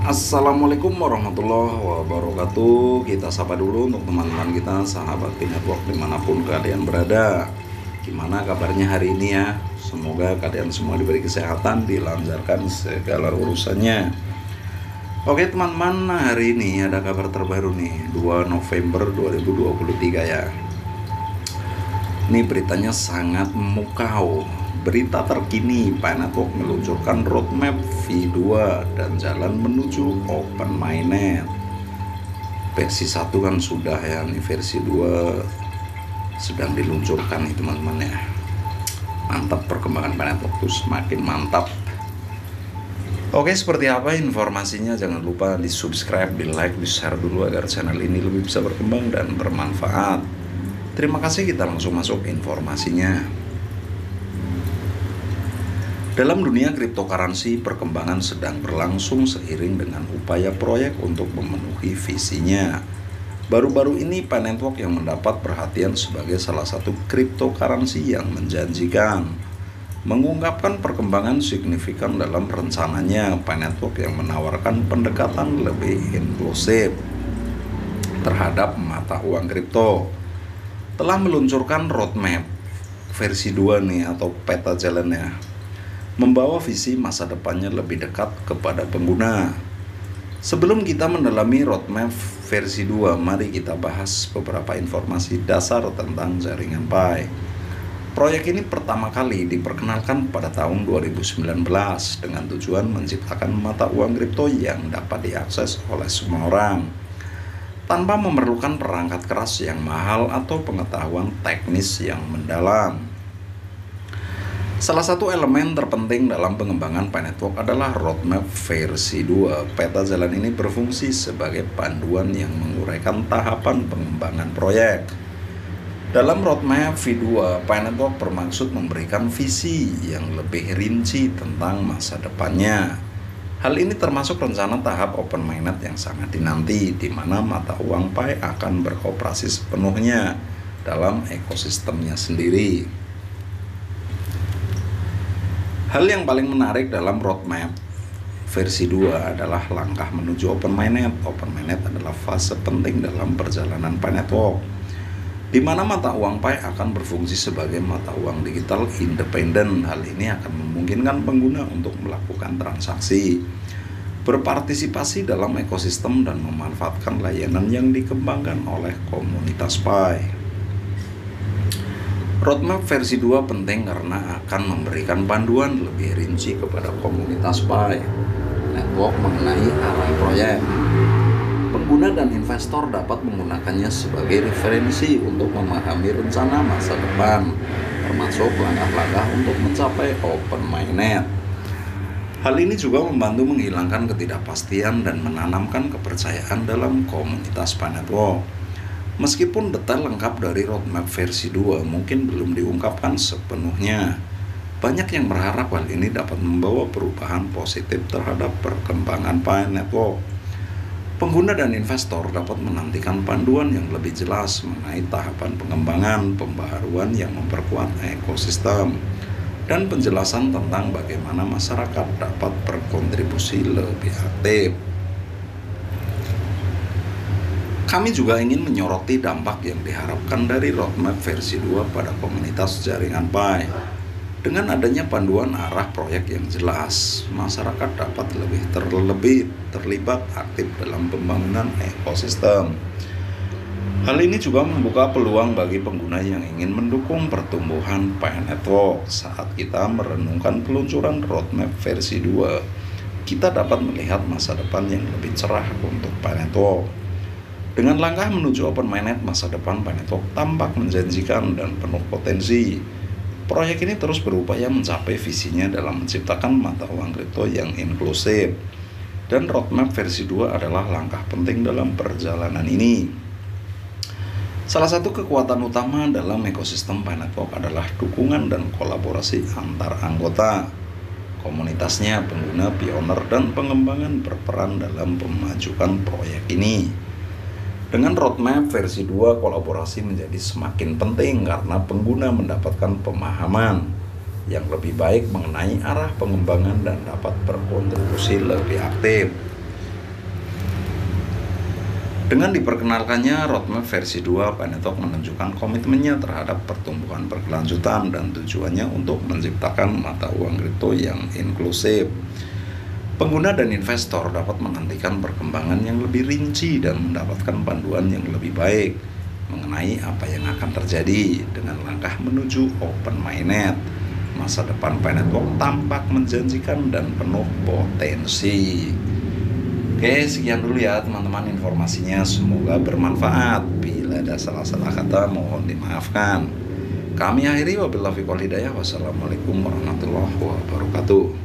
Assalamualaikum warahmatullahi wabarakatuh. Kita sapa dulu untuk teman-teman kita, sahabat P-Network dimanapun kalian berada. Gimana kabarnya hari ini ya? Semoga kalian semua diberi kesehatan, dilancarkan segala urusannya. Oke teman-teman, hari ini ada kabar terbaru nih, 2 November 2023 ya. Ini beritanya sangat memukau. Berita terkini, P-Network meluncurkan roadmap V2 dan jalan menuju Open Mainnet. Versi 1 kan sudah ya, ini versi 2 sedang diluncurkan nih teman-teman ya. Mantap, perkembangan P-Network tuh semakin mantap. Oke, seperti apa informasinya? Jangan lupa di subscribe, di like, di share dulu agar channel ini lebih bisa berkembang dan bermanfaat. Terima kasih, kita langsung masuk informasinya. Dalam dunia cryptocurrency, perkembangan sedang berlangsung seiring dengan upaya proyek untuk memenuhi visinya. Baru-baru ini P-Network yang mendapat perhatian sebagai salah satu cryptocurrency yang menjanjikan, mengungkapkan perkembangan signifikan dalam rencananya. P-Network yang menawarkan pendekatan lebih inklusif terhadap mata uang kripto telah meluncurkan roadmap versi 2 nih, atau peta jalannya, membawa visi masa depannya lebih dekat kepada pengguna. Sebelum kita mendalami roadmap versi 2, mari kita bahas beberapa informasi dasar tentang jaringan Pi. Proyek ini pertama kali diperkenalkan pada tahun 2019 dengan tujuan menciptakan mata uang kripto yang dapat diakses oleh semua orang tanpa memerlukan perangkat keras yang mahal atau pengetahuan teknis yang mendalam. Salah satu elemen terpenting dalam pengembangan P-Network adalah roadmap versi 2. Peta jalan ini berfungsi sebagai panduan yang menguraikan tahapan pengembangan proyek. Dalam roadmap V2, P-Network bermaksud memberikan visi yang lebih rinci tentang masa depannya. Hal ini termasuk rencana tahap Open Mainnet yang sangat dinanti, di mana mata uang Pi akan beroperasi sepenuhnya dalam ekosistemnya sendiri. Hal yang paling menarik dalam roadmap versi 2 adalah langkah menuju Open Mainnet. Open Mainnet adalah fase penting dalam perjalanan P-Network, di mana mata uang Pi akan berfungsi sebagai mata uang digital independen. Hal ini akan memungkinkan pengguna untuk melakukan transaksi, berpartisipasi dalam ekosistem, dan memanfaatkan layanan yang dikembangkan oleh komunitas Pi. Roadmap versi 2 penting karena akan memberikan panduan lebih rinci kepada komunitas Pi Network mengenai arah proyek. Pengguna dan investor dapat menggunakannya sebagai referensi untuk memahami rencana masa depan, termasuk langkah-langkah untuk mencapai Open Mainnet. Hal ini juga membantu menghilangkan ketidakpastian dan menanamkan kepercayaan dalam komunitas Pi Network. Meskipun detail lengkap dari roadmap versi 2 mungkin belum diungkapkan sepenuhnya, banyak yang berharap hal ini dapat membawa perubahan positif terhadap perkembangan Pi Network. Pengguna dan investor dapat menantikan panduan yang lebih jelas mengenai tahapan pengembangan, pembaharuan yang memperkuat ekosistem, dan penjelasan tentang bagaimana masyarakat dapat berkontribusi lebih aktif. Kami juga ingin menyoroti dampak yang diharapkan dari roadmap versi 2 pada komunitas jaringan Pi. Dengan adanya panduan arah proyek yang jelas, masyarakat dapat lebih terlibat aktif dalam pembangunan ekosistem. Hal ini juga membuka peluang bagi pengguna yang ingin mendukung pertumbuhan Pi Network. Saat kita merenungkan peluncuran roadmap versi 2, kita dapat melihat masa depan yang lebih cerah untuk Pi Network. Dengan langkah menuju Open Mainnet, masa depan Pi Network tampak menjanjikan dan penuh potensi. Proyek ini terus berupaya mencapai visinya dalam menciptakan mata uang kripto yang inklusif, dan roadmap versi 2 adalah langkah penting dalam perjalanan ini. Salah satu kekuatan utama dalam ekosistem Pi Network adalah dukungan dan kolaborasi antar anggota. Komunitasnya, pengguna, pioner, dan pengembangan berperan dalam memajukan proyek ini. Dengan roadmap versi 2, kolaborasi menjadi semakin penting karena pengguna mendapatkan pemahaman yang lebih baik mengenai arah pengembangan dan dapat berkontribusi lebih aktif. Dengan diperkenalkannya roadmap versi 2, Pi Network menunjukkan komitmennya terhadap pertumbuhan berkelanjutan dan tujuannya untuk menciptakan mata uang kripto yang inklusif. Pengguna dan investor dapat menantikan perkembangan yang lebih rinci dan mendapatkan panduan yang lebih baik mengenai apa yang akan terjadi dengan langkah menuju open mainnet. Masa depan Pi Network tampak menjanjikan dan penuh potensi. Oke, sekian dulu ya teman-teman informasinya, semoga bermanfaat. Bila ada salah-salah kata mohon dimaafkan. Kami akhiri, wabillahi wal hidayah. Wassalamualaikum warahmatullahi wabarakatuh.